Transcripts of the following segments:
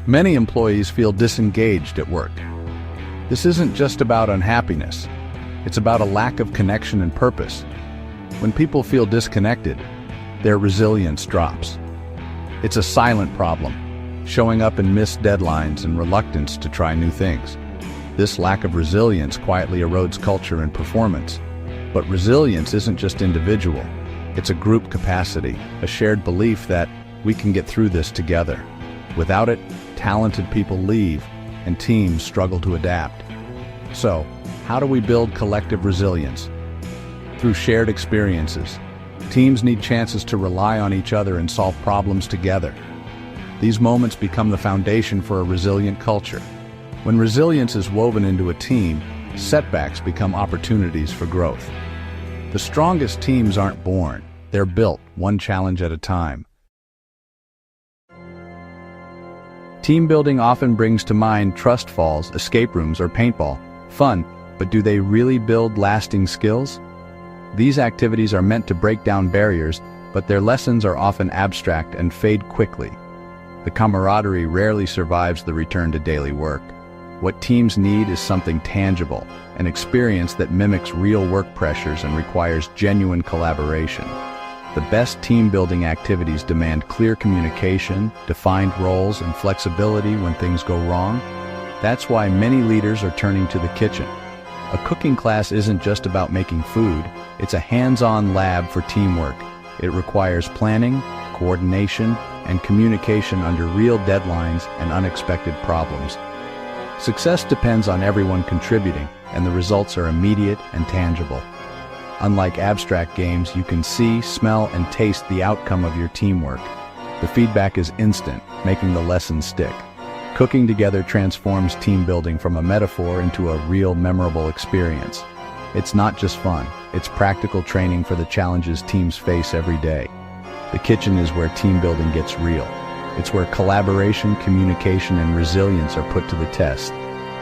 Many employees feel disengaged at work. This isn't just about unhappiness. It's about a lack of connection and purpose. When people feel disconnected, their resilience drops. It's a silent problem, showing up in missed deadlines and reluctance to try new things. This lack of resilience quietly erodes culture and performance. But resilience isn't just individual. It's a group capacity, a shared belief that we can get through this together. Without it, talented people leave and teams struggle to adapt. So, how do we build collective resilience? Through shared experiences. Teams need chances to rely on each other and solve problems together. These moments become the foundation for a resilient culture. When resilience is woven into a team, setbacks become opportunities for growth. The strongest teams aren't born, they're built, one challenge at a time. Team building often brings to mind trust falls, escape rooms, or paintball. Fun, but do they really build lasting skills? These activities are meant to break down barriers, but their lessons are often abstract and fade quickly. The camaraderie rarely survives the return to daily work. What teams need is something tangible, an experience that mimics real work pressures and requires genuine collaboration. The best team-building activities demand clear communication, defined roles, and flexibility when things go wrong. That's why many leaders are turning to the kitchen. A cooking class isn't just about making food, it's a hands-on lab for teamwork. It requires planning, coordination, and communication under real deadlines and unexpected problems. Success depends on everyone contributing, and the results are immediate and tangible. Unlike abstract games, you can see, smell, and taste the outcome of your teamwork. The feedback is instant, making the lesson stick. Cooking together transforms team building from a metaphor into a real, memorable experience. It's not just fun, it's practical training for the challenges teams face every day. The kitchen is where team building gets real. It's where collaboration, communication, and resilience are put to the test.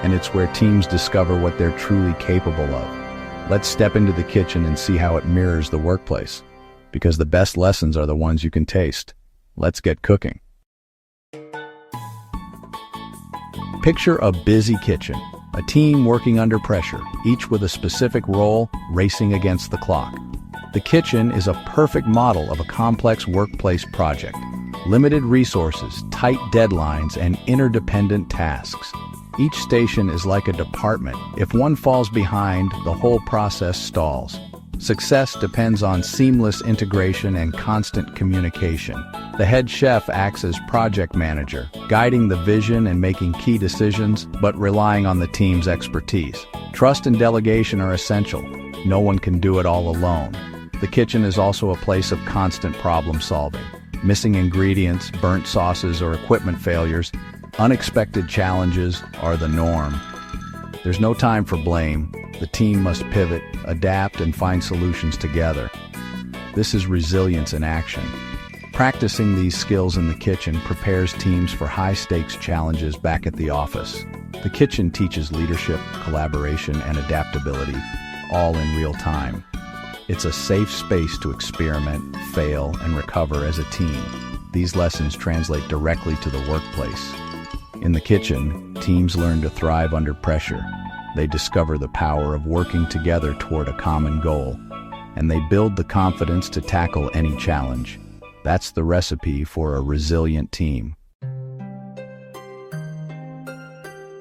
And it's where teams discover what they're truly capable of. Let's step into the kitchen and see how it mirrors the workplace. Because the best lessons are the ones you can taste. Let's get cooking. Picture a busy kitchen, a team working under pressure, each with a specific role, racing against the clock. The kitchen is a perfect model of a complex workplace project. Limited resources, tight deadlines, and interdependent tasks. Each station is like a department. If one falls behind, the whole process stalls. Success depends on seamless integration and constant communication. The head chef acts as project manager, guiding the vision and making key decisions, but relying on the team's expertise. Trust and delegation are essential. No one can do it all alone. The kitchen is also a place of constant problem solving. Missing ingredients, burnt sauces, or equipment failures, unexpected challenges are the norm. There's no time for blame. The team must pivot, adapt, and find solutions together. This is resilience in action. Practicing these skills in the kitchen prepares teams for high-stakes challenges back at the office. The kitchen teaches leadership, collaboration, and adaptability, all in real time. It's a safe space to experiment, fail, and recover as a team. These lessons translate directly to the workplace. In the kitchen, teams learn to thrive under pressure. They discover the power of working together toward a common goal, and they build the confidence to tackle any challenge. That's the recipe for a resilient team.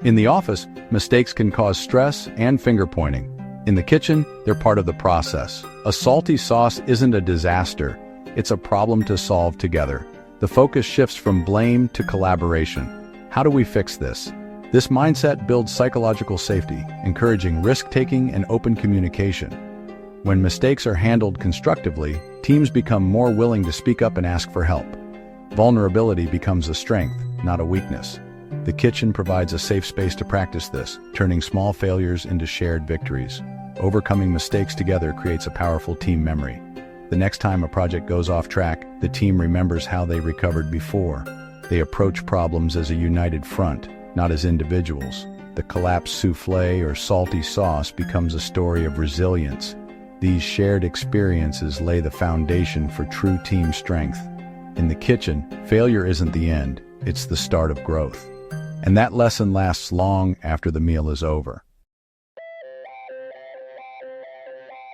In the office, mistakes can cause stress and finger-pointing. In the kitchen, they're part of the process. A salty sauce isn't a disaster. It's a problem to solve together. The focus shifts from blame to collaboration. How do we fix this? This mindset builds psychological safety, encouraging risk-taking and open communication. When mistakes are handled constructively, teams become more willing to speak up and ask for help. Vulnerability becomes a strength, not a weakness. The kitchen provides a safe space to practice this, turning small failures into shared victories. Overcoming mistakes together creates a powerful team memory. The next time a project goes off track, the team remembers how they recovered before. They approach problems as a united front, not as individuals. The collapsed souffle or salty sauce becomes a story of resilience. These shared experiences lay the foundation for true team strength. In the kitchen, failure isn't the end, it's the start of growth. And that lesson lasts long after the meal is over.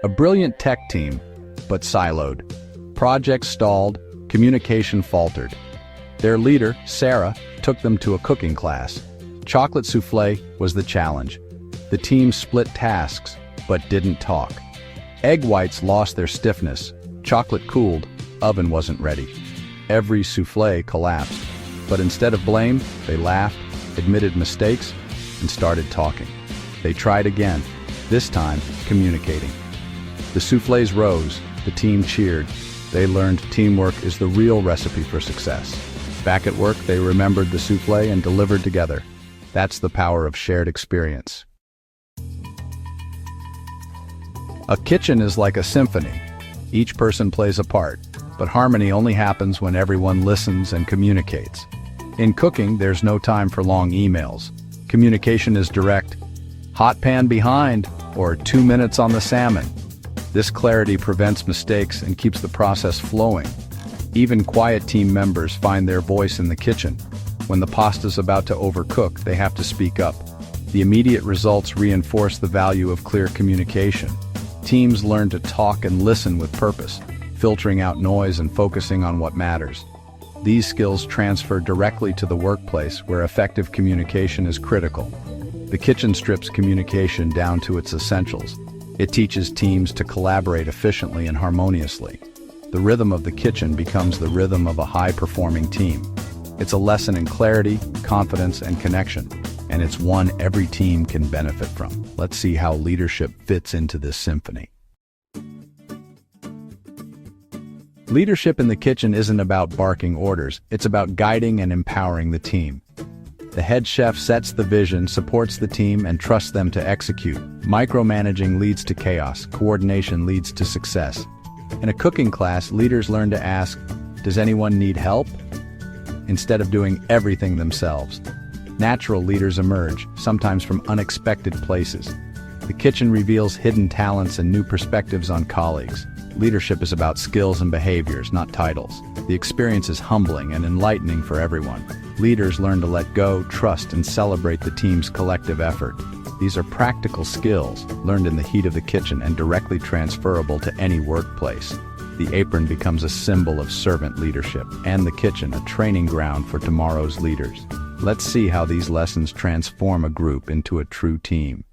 A brilliant tech team, but siloed. Projects stalled, communication faltered. Their leader, Sarah, took them to a cooking class. Chocolate soufflé was the challenge. The team split tasks, but didn't talk. Egg whites lost their stiffness. Chocolate cooled, oven wasn't ready. Every soufflé collapsed. But instead of blame, they laughed, admitted mistakes, and started talking. They tried again, this time communicating. The soufflés rose, the team cheered. They learned teamwork is the real recipe for success. Back at work, they remembered the soufflé and delivered together. That's the power of shared experience. A kitchen is like a symphony. Each person plays a part, but harmony only happens when everyone listens and communicates. In cooking, there's no time for long emails. Communication is direct. Hot pan behind, or 2 minutes on the salmon. This clarity prevents mistakes and keeps the process flowing. Even quiet team members find their voice in the kitchen. When the pasta's about to overcook, they have to speak up. The immediate results reinforce the value of clear communication. Teams learn to talk and listen with purpose, filtering out noise and focusing on what matters. These skills transfer directly to the workplace, where effective communication is critical. The kitchen strips communication down to its essentials. It teaches teams to collaborate efficiently and harmoniously. The rhythm of the kitchen becomes the rhythm of a high-performing team. It's a lesson in clarity, confidence, and connection, and it's one every team can benefit from. Let's see how leadership fits into this symphony. Leadership in the kitchen isn't about barking orders, it's about guiding and empowering the team. The head chef sets the vision, supports the team, and trusts them to execute. Micromanaging leads to chaos, coordination leads to success. In a cooking class, leaders learn to ask, "Does anyone need help?" instead of doing everything themselves. Natural leaders emerge, sometimes from unexpected places. The kitchen reveals hidden talents and new perspectives on colleagues. Leadership is about skills and behaviors, not titles. The experience is humbling and enlightening for everyone. Leaders learn to let go, trust, and celebrate the team's collective effort. These are practical skills, learned in the heat of the kitchen and directly transferable to any workplace. The apron becomes a symbol of servant leadership, and the kitchen a training ground for tomorrow's leaders. Let's see how these lessons transform a group into a true team.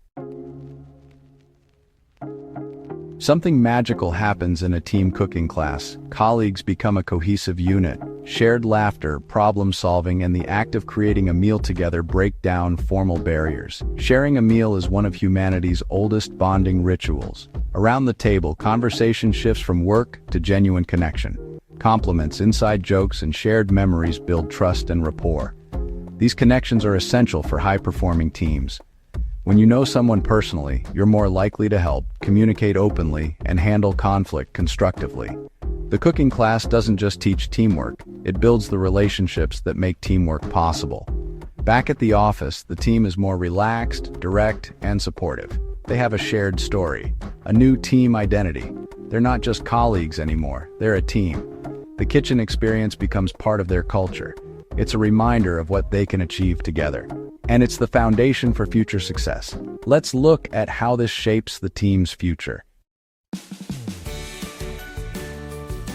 Something magical happens in a team cooking class. Colleagues become a cohesive unit. Shared laughter, problem solving, and the act of creating a meal together break down formal barriers. Sharing a meal is one of humanity's oldest bonding rituals. Around the table, conversation shifts from work to genuine connection. Compliments, inside jokes, and shared memories build trust and rapport. These connections are essential for high-performing teams. When you know someone personally, you're more likely to help, communicate openly, and handle conflict constructively. The cooking class doesn't just teach teamwork, it builds the relationships that make teamwork possible. Back at the office, the team is more relaxed, direct, and supportive. They have a shared story, a new team identity. They're not just colleagues anymore, they're a team. The kitchen experience becomes part of their culture. It's a reminder of what they can achieve together. And it's the foundation for future success. Let's look at how this shapes the team's future.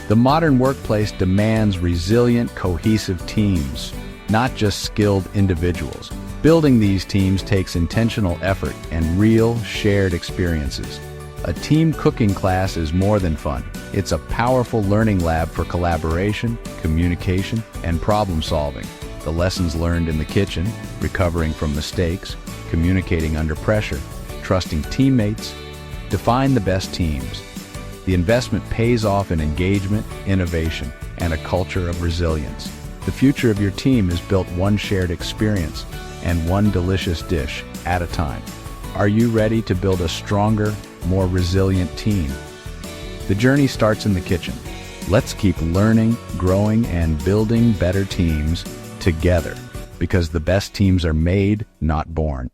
The modern workplace demands resilient, cohesive teams, not just skilled individuals. Building these teams takes intentional effort and real, shared experiences. A team cooking class is more than fun. It's a powerful learning lab for collaboration, communication, and problem solving. The lessons learned in the kitchen, recovering from mistakes, communicating under pressure, trusting teammates, define the best teams. The investment pays off in engagement, innovation, and a culture of resilience. The future of your team is built one shared experience and one delicious dish at a time. Are you ready to build a stronger, more resilient team? The journey starts in the kitchen. Let's keep learning, growing, and building better teams together, because the best teams are made, not born.